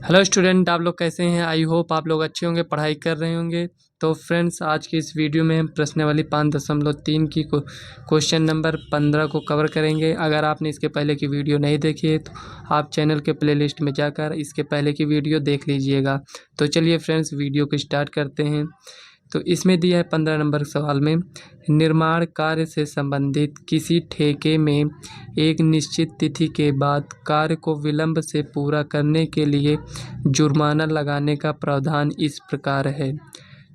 Hello student, आप लोग कैसे हैं। आई होप आप लोग अच्छे होंगे, पढ़ाई कर रहे होंगे। तो फ्रेंड्स, आज की इस वीडियो में हम प्रश्नावली 5.3 की क्वेश्चन नंबर 15 को कवर करेंगे। अगर आपने इसके पहले की वीडियो नहीं देखी है तो आप चैनल के प्लेलिस्ट में जाकर इसके पहले की वीडियो देख लीजिएगा। तो चलिए फ्रेंड्स, वीडियो को स्टार्ट करते हैं। तो इसमें दिया है 15 नंबर सवाल में, निर्माण कार्य से संबंधित किसी ठेके में एक निश्चित तिथि के बाद कार्य को विलंब से पूरा करने के लिए जुर्माना लगाने का प्रावधान इस प्रकार है।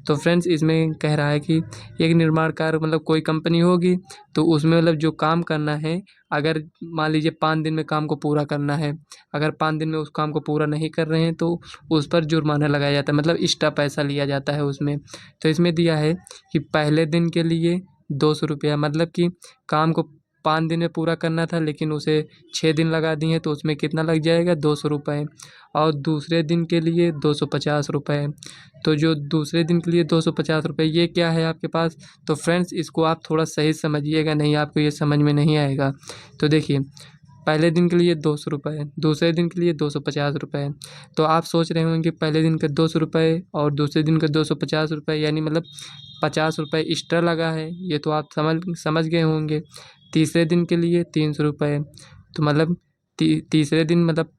तो फ्रेंड्स, इसमें कह रहा है कि एक निर्माण कार्य मतलब कोई कंपनी होगी, तो उसमें मतलब जो काम करना है, अगर मान लीजिए 5 दिन में काम को पूरा करना है, अगर 5 दिन में उस काम को पूरा नहीं कर रहे हैं तो उस पर जुर्माना लगाया जाता है, मतलब एक्स्ट्रा पैसा लिया जाता है उसमें। तो इसमें दिया है कि पहले दिन के लिए 200 रुपया, मतलब कि काम को 5 दिन में पूरा करना था लेकिन उसे 6 दिन लगा दिए तो उसमें कितना लग जाएगा, 200 रुपये। और दूसरे दिन के लिए 250 रुपये। तो जो दूसरे दिन के लिए 250 रुपये, ये क्या है आपके पास। तो फ्रेंड्स, इसको आप थोड़ा सही समझिएगा, नहीं आपको ये समझ में नहीं आएगा। तो देखिए, पहले दिन के लिए 200 रुपये, दूसरे दिन के लिए 250 रुपये। तो आप सोच रहे होंगे कि पहले दिन के 200 रुपये और दूसरे दिन के 250 रुपये, यानी मतलब 50 रुपये एक्स्ट्रा लगा है, ये तो आप समझ गए होंगे। तीसरे दिन के लिए 300 रुपये, तो मतलब तीसरे दिन मतलब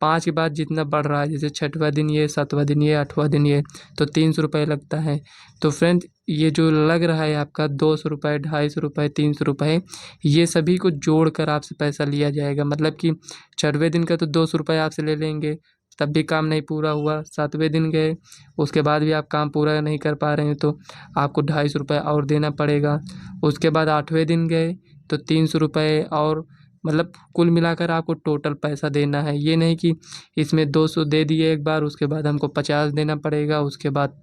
5 के बाद जितना बढ़ रहा है, जैसे छठवां दिन ये, सातवां दिन ये, आठवां दिन ये, तो 300 रुपये लगता है। तो फ्रेंड्स, ये जो लग रहा है आपका 200 रुपये, 250 रुपये, 300 रुपये, ये सभी को जोड़ कर आपसे पैसा लिया जाएगा। मतलब कि छठवें दिन का तो 200 रुपये आपसे ले लेंगे, तब भी काम नहीं पूरा हुआ। सातवें दिन गए, उसके बाद भी आप काम पूरा नहीं कर पा रहे हैं तो आपको 250 रुपये और देना पड़ेगा। उसके बाद 8वें दिन गए तो 300 रुपये, और मतलब कुल मिलाकर आपको टोटल पैसा देना है। ये नहीं कि इसमें 200 दे दिए एक बार, उसके बाद हमको 50 देना पड़ेगा, उसके बाद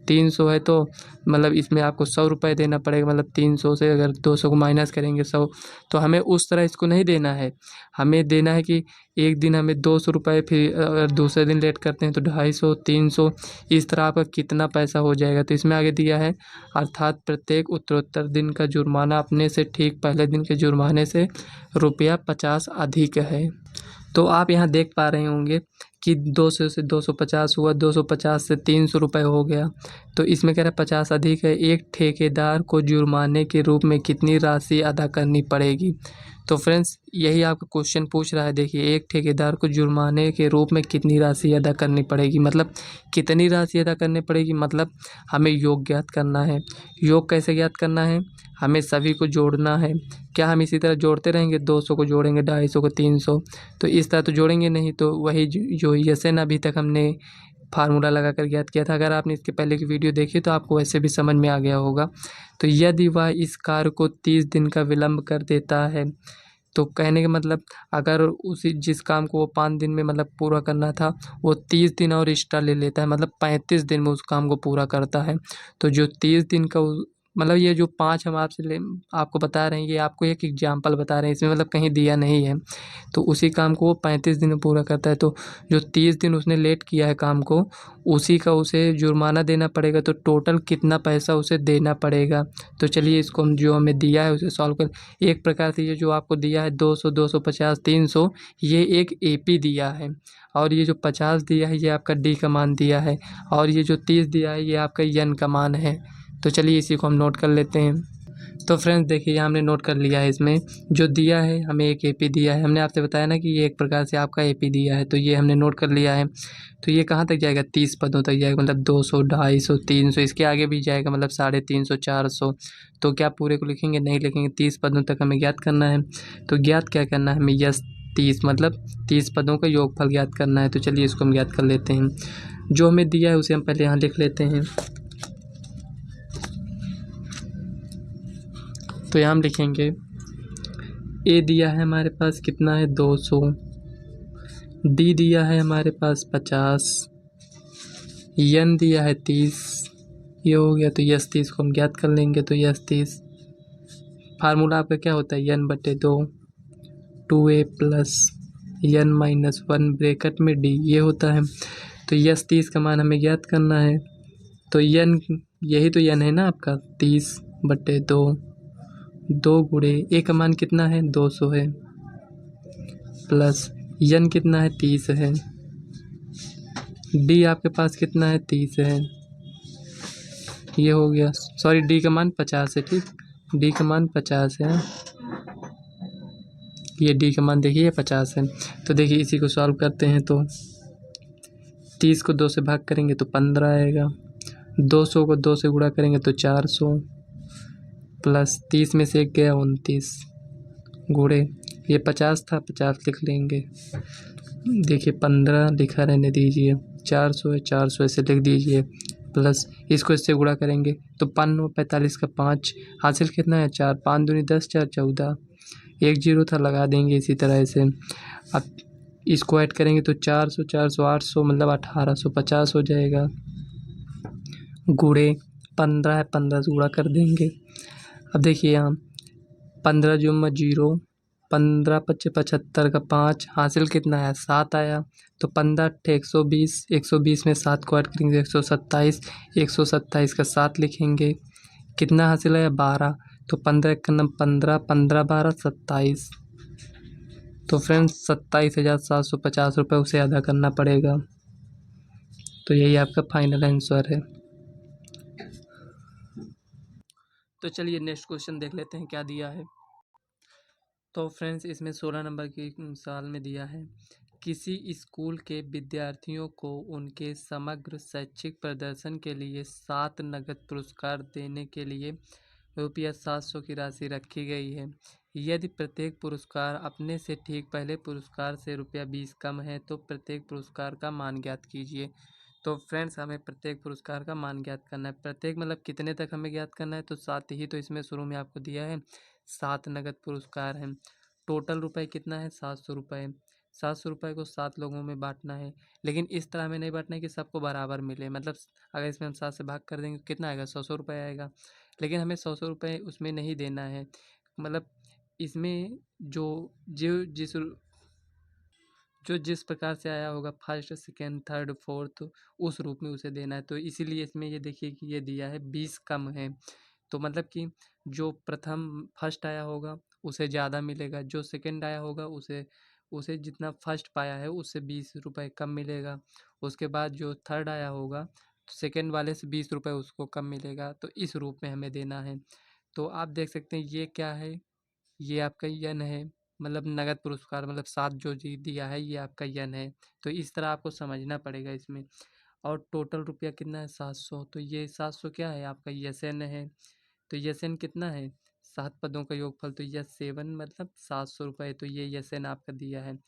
300 है तो मतलब इसमें आपको 100 रुपये देना पड़ेगा। मतलब 300 से अगर 200 को माइनस करेंगे 100, तो हमें उस तरह इसको नहीं देना है। हमें देना है कि एक दिन हमें 200 रुपये, फिर अगर दूसरे दिन लेट करते हैं तो 250, 300, इस तरह आपका कितना पैसा हो जाएगा। तो इसमें आगे दिया है, अर्थात प्रत्येक उत्तरोत्तर दिन का जुर्माना अपने से ठीक पहले दिन के जुर्माने से ₹50 अधिक है। तो आप यहाँ देख पा रहे होंगे कि 200 से 250 हुआ, 250 से 300 रुपये हो गया। तो इसमें कह रहा है 50 अधिक है, एक ठेकेदार को जुर्माने के रूप में कितनी राशि अदा करनी पड़ेगी। तो फ्रेंड्स, यही आपका क्वेश्चन पूछ रहा है। देखिए, एक ठेकेदार को जुर्माने के रूप में कितनी राशि अदा करनी पड़ेगी, मतलब कितनी राशि अदा करनी पड़ेगी, मतलब हमें योग ज्ञात करना है। योग कैसे ज्ञात करना है, हमें सभी को जोड़ना है। क्या हम इसी तरह जोड़ते रहेंगे, 200 को जोड़ेंगे 250 को 300, तो इस तरह तो जोड़ेंगे नहीं। तो वही जो यसन अभी तक हमने फार्मूला लगाकर ज्ञात किया था, अगर आपने इसके पहले की वीडियो देखी तो आपको वैसे भी समझ में आ गया होगा। तो यदि वह इस कार्य को 30 दिन का विलंब कर देता है, तो कहने का मतलब, अगर उसी जिस काम को वो 5 दिन में मतलब पूरा करना था, वो 30 दिन और एक्स्ट्रा ले लेता है, मतलब 35 दिन में उस काम को पूरा करता है। तो जो 30 दिन का मतलब ये जो 5 हम आपको बता रहे हैं, ये आपको एक एग्जाम्पल बता रहे हैं, इसमें मतलब कहीं दिया नहीं है। तो उसी काम को वो 35 दिन में पूरा करता है, तो जो 30 दिन उसने लेट किया है काम को, उसी का उसे जुर्माना देना पड़ेगा। तो टोटल कितना पैसा उसे देना पड़ेगा। तो चलिए, इसको हम जो हमें दिया है उसे सॉल्व कर। एक प्रकार से ये जो आपको दिया है 200, 250, 300, ये एक एपी दिया है, और ये जो 50 दिया है ये आपका डी का मान दिया है, और ये जो 30 दिया है ये आपका एन का मान है। तो चलिए, इसी को हम नोट कर लेते हैं। तो फ्रेंड्स देखिए, यहाँ हमने नोट कर लिया है। इसमें जो दिया है, हमें एक एपी दिया है। हमने आपसे बताया ना कि ये एक प्रकार से आपका एपी दिया है, तो ये हमने नोट कर लिया है। तो ये कहाँ तक जाएगा, 30 पदों तक जाएगा, मतलब 200, 250, 300, इसके आगे भी जाएगा, मतलब 350, 400। तो क्या पूरे को लिखेंगे, नहीं लिखेंगे, 30 पदों तक हमें ज्ञात करना है। तो ज्ञात क्या करना है हमें, यस 30, मतलब 30 पदों का योगफल ज्ञात करना है। तो चलिए, इसको हम ज्ञात कर लेते हैं। जो हमें दिया है उसे हम पहले यहाँ लिख लेते हैं। तो यहाँ हम लिखेंगे, ए दिया है हमारे पास कितना है, 200, डी दिया है हमारे पास 50, एन दिया है 30, ये हो गया। तो यस 30 को हम ज्ञात कर लेंगे। तो यस 30 फार्मूला आपका क्या होता है, n/2, 2a plus n-1 bracket में डी, ये होता है। तो यस 30 का मान हमें ज्ञात करना है। तो एन, यही तो एन है ना आपका, 30/2, 2 गुणे ए का मान कितना है, 200 है, प्लस एन कितना है, 30 है, डी आपके पास कितना है, 30 है। ये हो गया, सॉरी डी का मान 50 है, ठीक। डी का मान 50 है, ये डी का मान देखिए 50 है। तो देखिए इसी को सॉल्व करते हैं तो 30 को 2 से भाग करेंगे तो 15 आएगा, 200 को 2 से गुणा करेंगे तो 400, प्लस 30 में से एक गया 29, गुणे ये 50 था, 50 लिख लेंगे। देखिए 15 लिखा रहने दीजिए, 400 है, 400 ऐसे लिख दीजिए, प्लस इसको इससे गुणा करेंगे तो 5 का 5 हासिल कितना है 4, 5 दूनी 10, 4 14, एक जीरो था लगा देंगे इसी तरह से। अब इसको ऐड करेंगे तो 400 400 800 मतलब 1850 हो जाएगा, गुणे 15 है, 15 से गुणा कर देंगे। अब देखिए यहाँ 15 जुम्मा जीरो, 15 पच्चे 75 का 5 हासिल कितना है 7 आया, तो 15 अट्ठे 120, 120 में 7 को ऐड करेंगे 127, 127 का 7 लिखेंगे, कितना हासिल है 12, तो 15 का नम 15, 15 12 27, तो फ्रेंड्स 27,750 उसे अदा करना पड़ेगा। तो यही आपका फाइनल आंसर है। तो चलिए नेक्स्ट क्वेश्चन देख लेते हैं क्या दिया है। तो फ्रेंड्स इसमें 16 नंबर की सवाल में दिया है, किसी स्कूल के विद्यार्थियों को उनके समग्र शैक्षिक प्रदर्शन के लिए 7 नगद पुरस्कार देने के लिए ₹700 की राशि रखी गई है। यदि प्रत्येक पुरस्कार अपने से ठीक पहले पुरस्कार से ₹20 कम है तो प्रत्येक पुरस्कार का मान ज्ञात कीजिए। तो फ्रेंड्स हमें प्रत्येक पुरस्कार का मान ज्ञात करना है। प्रत्येक मतलब कितने तक हमें ज्ञात करना है, तो 7 ही तो इसमें शुरू में आपको दिया है, 7 नगद पुरस्कार हैं। टोटल रुपए कितना है 700 रुपये। 700 रुपये को 7 लोगों में बांटना है, लेकिन इस तरह हमें नहीं बांटना है कि सबको बराबर मिले। मतलब अगर इसमें हम 7 से भाग कर देंगे तो कितना आएगा 100 रुपये आएगा, लेकिन हमें 100 रुपये उसमें नहीं देना है। मतलब इसमें जो जिस प्रकार से आया होगा फर्स्ट सेकेंड थर्ड फोर्थ, उस रूप में उसे देना है। तो इसीलिए इसमें ये देखिए कि ये दिया है 20 कम है, तो मतलब कि जो प्रथम फर्स्ट आया होगा उसे ज़्यादा मिलेगा, जो सेकंड आया होगा उसे उसे जितना फर्स्ट पाया है उससे 20 रुपये कम मिलेगा। उसके बाद जो थर्ड आया होगा तो सेकंड वाले से 20 रुपये उसको कम मिलेगा। तो इस रूप में हमें देना है। तो आप देख सकते हैं ये क्या है, ये आपका यन है, मतलब नगद पुरस्कार मतलब 7 जो जी दिया है ये आपका यन है। तो इस तरह आपको समझना पड़ेगा इसमें। और टोटल रुपया कितना है 700, तो ये 700 क्या है आपका यसन है। तो यसन कितना है 7 पदों का योगफल, तो यस 7 मतलब 700 रुपये, तो ये यसन आपका दिया है।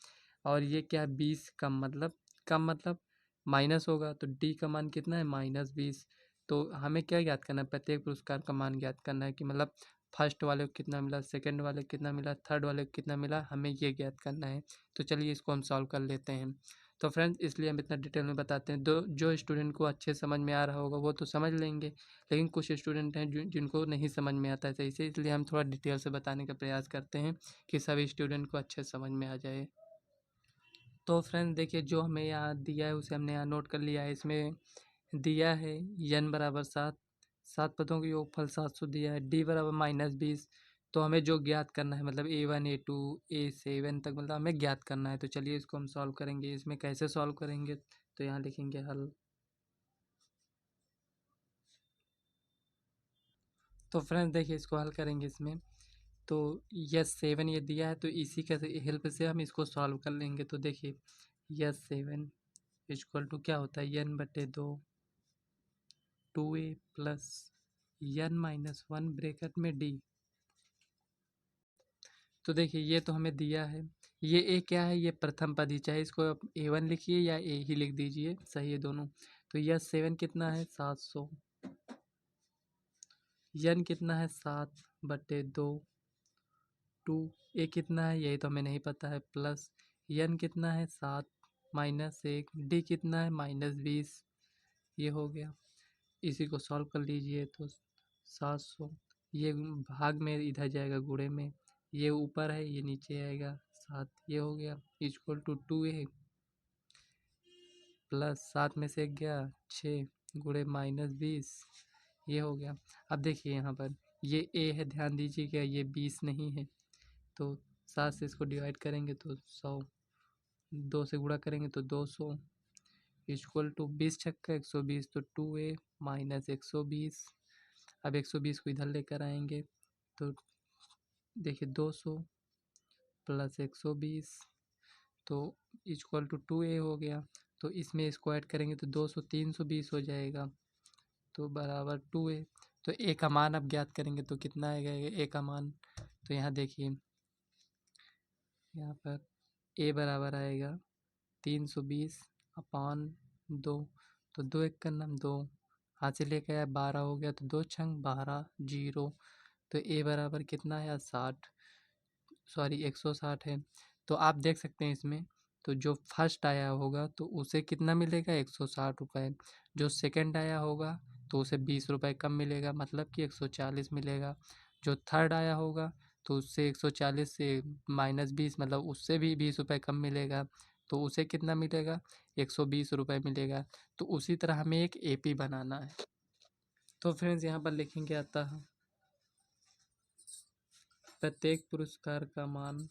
और ये क्या है 20 कम मतलब माइनस होगा, तो डी का मान कितना है -20। तो हमें क्या ज्ञात करना है, प्रत्येक पुरस्कार का मान ज्ञात करना है कि मतलब फर्स्ट वाले को कितना मिला, सेकंड वाले को कितना मिला, थर्ड वाले को कितना मिला, हमें ये ज्ञात करना है। तो चलिए इसको हम सॉल्व कर लेते हैं। तो फ्रेंड्स इसलिए हम इतना डिटेल में बताते हैं, दो जो स्टूडेंट को अच्छे समझ में आ रहा होगा वो तो समझ लेंगे, लेकिन कुछ स्टूडेंट हैं जिनको नहीं समझ में आता है सही से, इसलिए हम थोड़ा डिटेल से बताने का प्रयास करते हैं कि सभी स्टूडेंट को अच्छे समझ में आ जाए। तो फ्रेंड्स देखिए जो हमें यहाँ दिया है उसे हमने यहाँ नोट कर लिया है। इसमें दिया है यन बराबर 7, 7 पदों का योगफल 700 दिया है, डी बराबर -20। तो हमें जो ज्ञात करना है मतलब A1 A2 A7 तक मतलब हमें ज्ञात करना है। तो चलिए इसको हम सॉल्व करेंगे। इसमें कैसे सॉल्व करेंगे, तो यहाँ लिखेंगे हल। तो फ्रेंड्स देखिए इसको हल करेंगे इसमें, तो यस 7 ये दिया है, तो इसी के हेल्प से हम इसको सॉल्व कर लेंगे। तो देखिए यस 7 इक्वल टू क्या होता है n/2 2a plus n-1 bracket में d। तो देखिए ये तो हमें दिया है, ये ए क्या है, ये प्रथम पद ही, चाहे इसको आप A1 लिखिए या ए ही लिख दीजिए, सही है दोनों। तो यह 7 कितना है 700, यन कितना है 7/2, 2 ए कितना है यही तो हमें नहीं पता है, प्लस यन कितना है 7 -1, डी कितना है -20। ये हो गया, इसी को सॉल्व कर लीजिए तो 700 ये भाग में इधर जाएगा गुणे में, ये ऊपर है ये नीचे आएगा 7, ये हो गया इक्वल टू 2a प्लस 7 में से एक गया 6 गुणे -20, ये हो गया। अब देखिए यहाँ पर ये a है, ध्यान दीजिएगा ये 20 नहीं है, तो 7 से इसको डिवाइड करेंगे तो 100, 2 से गुणा करेंगे तो 200, इक्वल टू 20 छक्का 120 तो 2a माइनस 120। अब 120 को इधर लेकर आएंगे तो देखिए 200 प्लस 120 तो इक्वल टू 2a हो गया। तो इसमें इसको ऐड करेंगे तो 200 320 हो जाएगा तो बराबर 2a। तो a का मान अब ज्ञात करेंगे तो कितना आएगा a का मान। तो यहाँ देखिए यहाँ पर a बराबर आएगा 320 अपान 2। तो 2 एक का नाम 2 हाथ से लेके आया 12 हो गया तो 2 छंग 12 जीरो। तो a बराबर कितना आया 60 सॉरी 160 है। तो आप देख सकते हैं इसमें तो जो फर्स्ट आया होगा तो उसे कितना मिलेगा 160 रुपये। जो सेकंड आया होगा तो उसे 20 रुपये कम मिलेगा मतलब कि 140 मिलेगा। जो थर्ड आया होगा तो उससे 140 से माइनस 20 मतलब उससे भी 20 रुपये कम मिलेगा तो उसे कितना मिलेगा 120 रुपये मिलेगा। तो उसी तरह हमें एक एपी बनाना है। तो फ्रेंड्स यहाँ पर लिखेंगे अतः प्रत्येक पुरस्कार का मान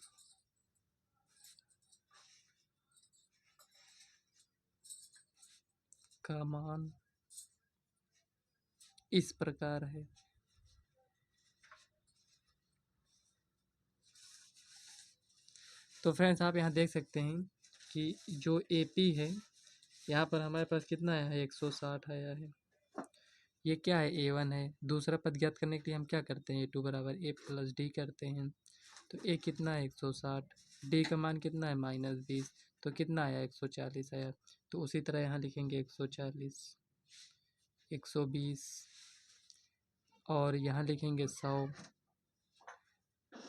इस प्रकार है। तो फ्रेंड्स आप यहाँ देख सकते हैं कि जो एपी है यहाँ पर हमारे पास कितना आया है 160 आया है। ये क्या है A1 है। दूसरा पद ज्ञात करने के लिए हम क्या करते हैं A2 बराबर A प्लस डी करते हैं। तो A कितना है 160 डी का मान कितना है -20 तो कितना आया 140 आया। तो उसी तरह यहाँ लिखेंगे 140 120 और यहाँ लिखेंगे 100।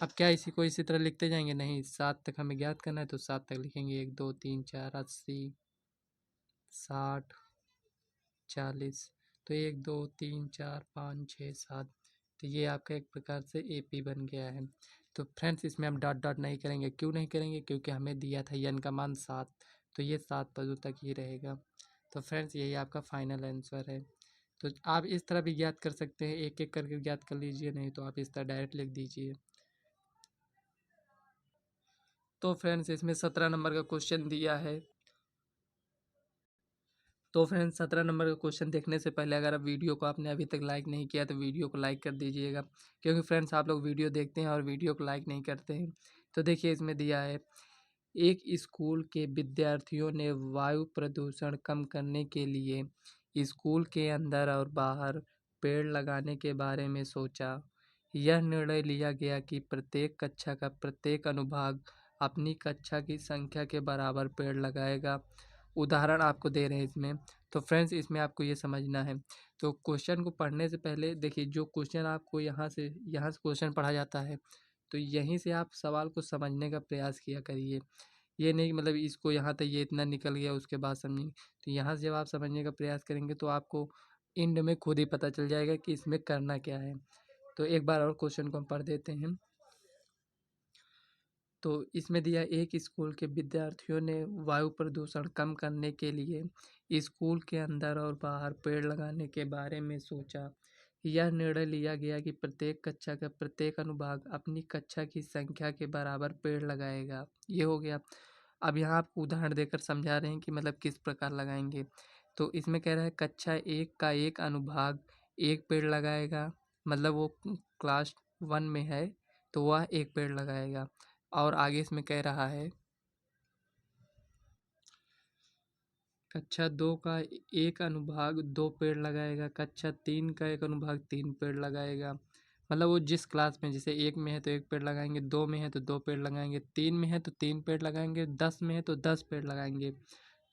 अब क्या इसी को इसी तरह लिखते जाएंगे नहीं 7 तक हमें ज्ञात करना है तो 7 तक लिखेंगे 1 2 3 4 80 60 40। तो 1 2 3 4 5 6 7 तो ये आपका एक प्रकार से एपी बन गया है। तो फ्रेंड्स इसमें हम डॉट डॉट नहीं करेंगे। क्यों नहीं करेंगे क्योंकि हमें दिया था n का मान 7 तो ये 7 पदों तक ही रहेगा। तो फ्रेंड्स यही आपका फाइनल आंसर है। तो आप इस तरह भी ज्ञात कर सकते हैं एक एक करके ज्ञात कर लीजिए नहीं तो आप इस तरह डायरेक्ट लिख दीजिए। तो फ्रेंड्स इसमें 17 नंबर का क्वेश्चन दिया है। तो फ्रेंड्स 17 नंबर का क्वेश्चन देखने से पहले अगर आप वीडियो को आपने अभी तक लाइक नहीं किया तो वीडियो को लाइक कर दीजिएगा क्योंकि फ्रेंड्स आप लोग वीडियो देखते हैं और वीडियो को लाइक नहीं करते हैं। तो देखिए इसमें दिया है एक स्कूल के विद्यार्थियों ने वायु प्रदूषण कम करने के लिए स्कूल के अंदर और बाहर पेड़ लगाने के बारे में सोचा। यह निर्णय लिया गया कि प्रत्येक कक्षा का प्रत्येक अनुभाग अपनी कक्षा की संख्या के बराबर पेड़ लगाएगा। उदाहरण आपको दे रहे हैं इसमें। तो फ्रेंड्स इसमें आपको ये समझना है। तो क्वेश्चन को पढ़ने से पहले देखिए जो क्वेश्चन आपको यहाँ से क्वेश्चन पढ़ा जाता है तो यहीं से आप सवाल को समझने का प्रयास किया करिए। ये नहीं कि मतलब इसको यहाँ तक ये इतना निकल गया उसके बाद समझेंगे। तो यहाँ से जब आप समझने का प्रयास करेंगे तो आपको एंड में खुद ही पता चल जाएगा कि इसमें करना क्या है। तो एक बार और क्वेश्चन को हम पढ़ देते हैं। तो इसमें दिया एक स्कूल के विद्यार्थियों ने वायु प्रदूषण कम करने के लिए स्कूल के अंदर और बाहर पेड़ लगाने के बारे में सोचा। यह निर्णय लिया गया कि प्रत्येक कक्षा का प्रत्येक अनुभाग अपनी कक्षा की संख्या के बराबर पेड़ लगाएगा। ये हो गया। अब यहाँ आप उदाहरण देकर समझा रहे हैं कि मतलब किस प्रकार लगाएंगे। तो इसमें कह रहा है कक्षा 1 का एक अनुभाग एक पेड़ लगाएगा मतलब वो क्लास 1 में है तो वह एक पेड़ लगाएगा। और आगे इसमें कह रहा है कक्षा 2 का एक अनुभाग 2 पेड़ लगाएगा। कक्षा 3 का एक अनुभाग 3 पेड़ लगाएगा। मतलब वो जिस क्लास में जैसे 1 में है तो 1 पेड़ लगाएंगे, 2 में है तो 2 पेड़ लगाएंगे, 3 में है तो 3 पेड़ लगाएंगे, 10 में है तो 10 पेड़ लगाएंगे।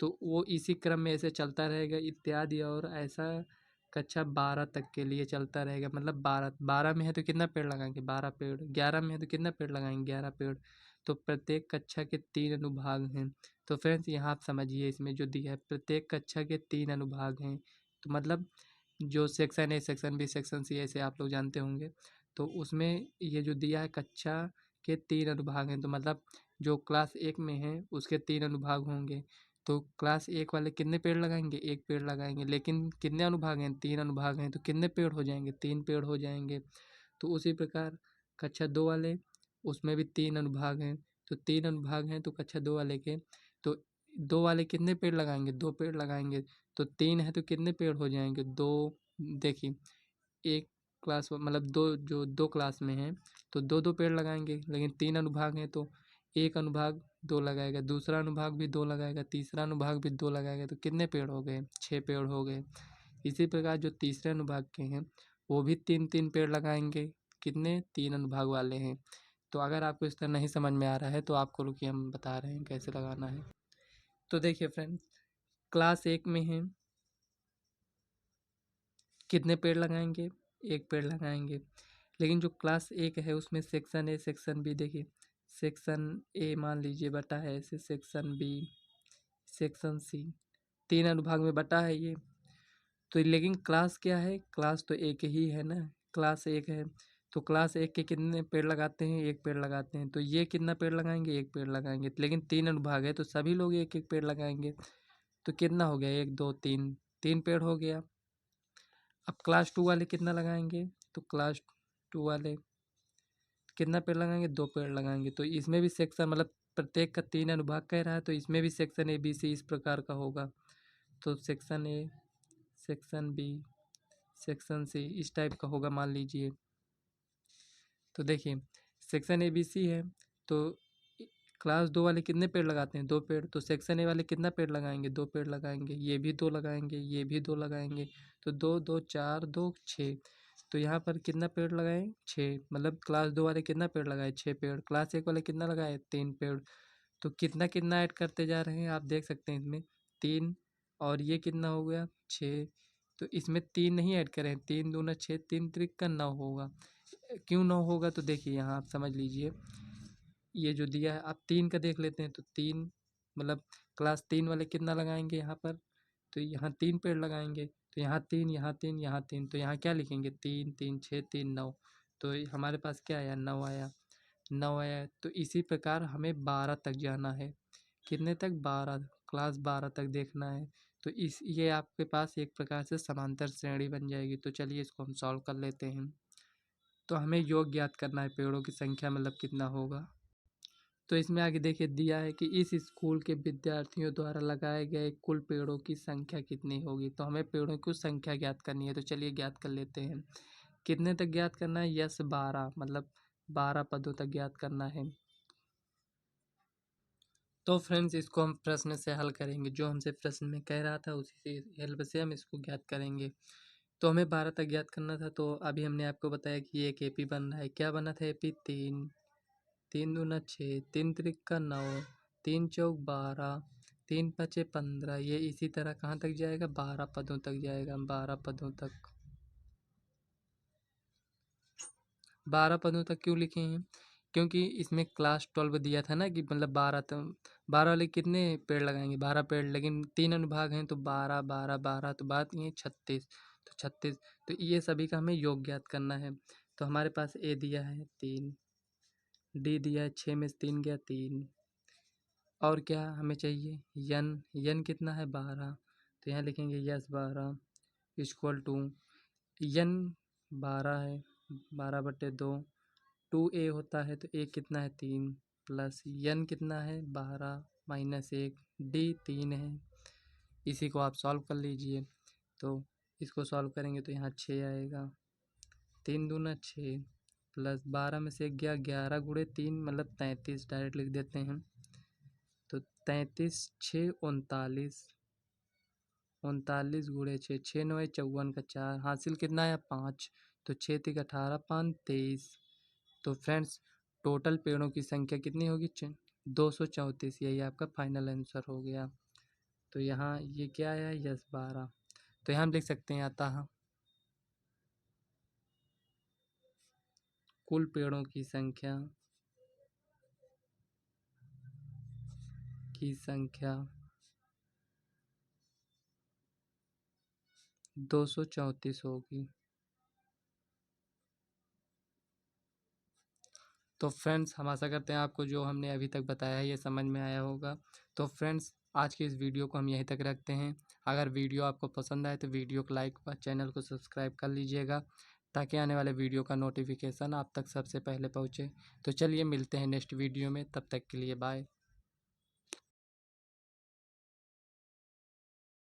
तो वो इसी क्रम में ऐसे चलता रहेगा इत्यादि और ऐसा कक्षा 12 तक के लिए चलता रहेगा। मतलब 12 में है तो कितना पेड़ लगाएंगे 12 पेड़, 11 में है तो कितना पेड़ लगाएंगे 11 पेड़। तो प्रत्येक कक्षा के 3 अनुभाग हैं। तो फ्रेंड्स यहाँ आप समझिए इसमें जो दिया है प्रत्येक कक्षा के 3 अनुभाग हैं। तो मतलब जो section A section B section C ऐसे आप लोग जानते होंगे। तो उसमें ये जो दिया है कक्षा के 3 अनुभाग हैं तो मतलब जो क्लास 1 में है उसके 3 अनुभाग होंगे। तो क्लास 1 वाले कितने पेड़ लगाएंगे 1 पेड़ लगाएंगे लेकिन कितने अनुभाग हैं 3 अनुभाग हैं तो कितने पेड़ हो जाएंगे 3 पेड़ हो जाएंगे। तो उसी प्रकार कक्षा 2 वाले उसमें भी 3 अनुभाग हैं तो 3 अनुभाग हैं तो कक्षा 2 वाले के तो 2 वाले कितने पेड़ लगाएंगे, 2 पेड़ लगाएंगे। तो 3 है तो कितने पेड़ हो जाएंगे, 2। देखिए एक क्लास मतलब दो, जो 2 क्लास में हैं तो 2-2 पेड़ लगाएंगे, लेकिन 3 अनुभाग हैं तो एक अनुभाग 2 लगाएगा, दूसरा अनुभाग भी 2 लगाएगा, तीसरा अनुभाग भी 2 लगाएगा, तो कितने पेड़ हो गए, 6 पेड़ हो गए। इसी प्रकार जो तीसरे अनुभाग के हैं वो भी 3-3 पेड़ लगाएंगे, कितने, 3 अनुभाग वाले हैं। तो अगर आपको इस तरह नहीं समझ में आ रहा है तो आपको रुकिए हम बता रहे हैं कैसे लगाना है। तो देखिए फ्रेंड्स, क्लास 1 में है कितने पेड़ लगाएंगे, 1 पेड़ लगाएंगे। लेकिन जो क्लास 1 है उसमें सेक्शन ए सेक्शन बी, देखिए सेक्शन ए मान लीजिए बटा है ऐसे, सेक्शन बी, सेक्शन सी, 3 अनुभाग में बटा है ये। तो लेकिन क्लास क्या है, क्लास तो एक ही है ना, क्लास 1 है। तो क्लास 1 के कितने पेड़ लगाते हैं, 1 पेड़ लगाते हैं। तो ये कितना पेड़ लगाएंगे, 1 पेड़ लगाएंगे। लेकिन 3 अनुभाग है तो सभी लोग 1-1 पेड़ लगाएंगे। तो कितना हो गया, 1 2 3, 3 पेड़ हो गया। अब क्लास 2 वाले कितना लगाएंगे, तो क्लास 2 वाले कितना पेड़ लगाएंगे, 2 पेड़ लगाएंगे। तो इसमें भी सेक्शन मतलब प्रत्येक का 3 अनुभाग कह रहा है तो इसमें भी सेक्शन ए बी सी इस प्रकार का होगा। तो section A, section B, section C इस टाइप का होगा मान लीजिए। तो देखिए सेक्शन ए बी सी है तो क्लास 2 वाले कितने पेड़ लगाते हैं, 2 पेड़। तो सेक्शन ए वाले कितना पेड़ लगाएंगे, 2 पेड़ लगाएंगे, ये भी 2 लगाएंगे, ये भी 2 लगाएंगे। तो 2 2 4 2 6। तो यहाँ पर कितना पेड़ लगाए, 6। मतलब क्लास 2 वाले कितना पेड़ लगाए, 6 पेड़। क्लास 1 वाले कितना लगाए, 3 पेड़। तो कितना कितना ऐड करते जा रहे हैं आप देख सकते हैं इसमें, 3 और ये कितना हो गया, 6। तो इसमें 3 नहीं ऐड करें, 3 दूना 6, 3 त्रिक का 9 होगा। क्यों 9 होगा, तो देखिए यहाँ आप समझ लीजिए, ये जो दिया है आप 3 का देख लेते हैं। तो 3 मतलब क्लास 3 वाले कितना लगाएंगे यहाँ पर, तो यहाँ 3 पेड़ लगाएंगे। तो यहाँ 3, यहाँ 3, यहाँ 3, तो यहाँ क्या लिखेंगे, 3 3 6 3 9। तो हमारे पास क्या आया, 9 आया, 9 आया। तो इसी प्रकार हमें 12 तक जाना है, कितने तक, 12, क्लास 12 तक देखना है। तो इस ये आपके पास एक प्रकार से समांतर श्रेणी बन जाएगी। तो चलिए इसको हम सॉल्व कर लेते हैं। तो हमें योग ज्ञात करना है, पेड़ों की संख्या मतलब कितना होगा। तो इसमें आगे देखिए दिया है कि इस स्कूल के विद्यार्थियों द्वारा लगाए गए कुल पेड़ों की संख्या कितनी होगी। तो हमें पेड़ों की संख्या ज्ञात करनी है। तो चलिए ज्ञात कर लेते हैं। कितने तक ज्ञात करना है, यस 12, मतलब 12 पदों तक ज्ञात करना है। तो फ्रेंड्स इसको हम प्रश्न से हल करेंगे, जो हमसे प्रश्न में कह रहा था उसी से हेल्प से हम इसको ज्ञात करेंगे। तो हमें 12 तक ज्ञात करना था। तो अभी हमने आपको बताया कि ये एक एपी बन रहा है। क्या बना था एपी, 3, 3 दूना 6, 3 त्रिक का 9, 3 चौक 12, 3 पचे 15। ये इसी तरह कहाँ तक जाएगा, 12 पदों तक जाएगा, 12 पदों तक। 12 पदों तक क्यों लिखे हैं, क्योंकि इसमें क्लास 12 दिया था ना कि मतलब 12 तो 12 वाले कितने पेड़ लगाएंगे, 12 पेड़। लेकिन 3 अनुभाग हैं तो 12 12 12, तो बात ये 36। तो 36, तो ये सभी का हमें योग ज्ञात करना है। तो हमारे पास ए दिया है 3, डी दिया है 6 में से 3 गया 3, और क्या हमें चाहिए, यन, यन कितना है 12। तो यहाँ लिखेंगे यस 12 इक्वल टू, यन 12 है, 12/2, 2a होता है तो a कितना है 3, प्लस यन कितना है 12 माइनस 1, डी 3 है। इसी को आप सॉल्व कर लीजिए। तो इसको सॉल्व करेंगे तो यहाँ 6 आएगा, 3 दूना 6, प्लस 12 में से गया 11 गुणे 3 मतलब 33, डायरेक्ट लिख देते हैं। तो 33 6 39, 39 गुणे 6, 6 9 54 का 4, हासिल कितना है 5। तो 6 3 18, 5 23। तो फ्रेंड्स टोटल पेड़ों की संख्या कितनी होगी, 234। यही आपका फाइनल आंसर हो गया। तो यहाँ ये क्या है, यस 12। तो यहाँ हम लिख सकते हैं अतः कुल पेड़ों की संख्या 234 होगी। तो फ्रेंड्स हम आशा करते हैं आपको जो हमने अभी तक बताया है ये समझ में आया होगा। तो फ्रेंड्स आज की इस वीडियो को हम यहीं तक रखते हैं। अगर वीडियो आपको पसंद आए तो वीडियो को लाइक व चैनल को सब्सक्राइब कर लीजिएगा, ताकि आने वाले वीडियो का नोटिफिकेशन आप तक सबसे पहले पहुँचे। तो चलिए मिलते हैं नेक्स्ट वीडियो में, तब तक के लिए बाय।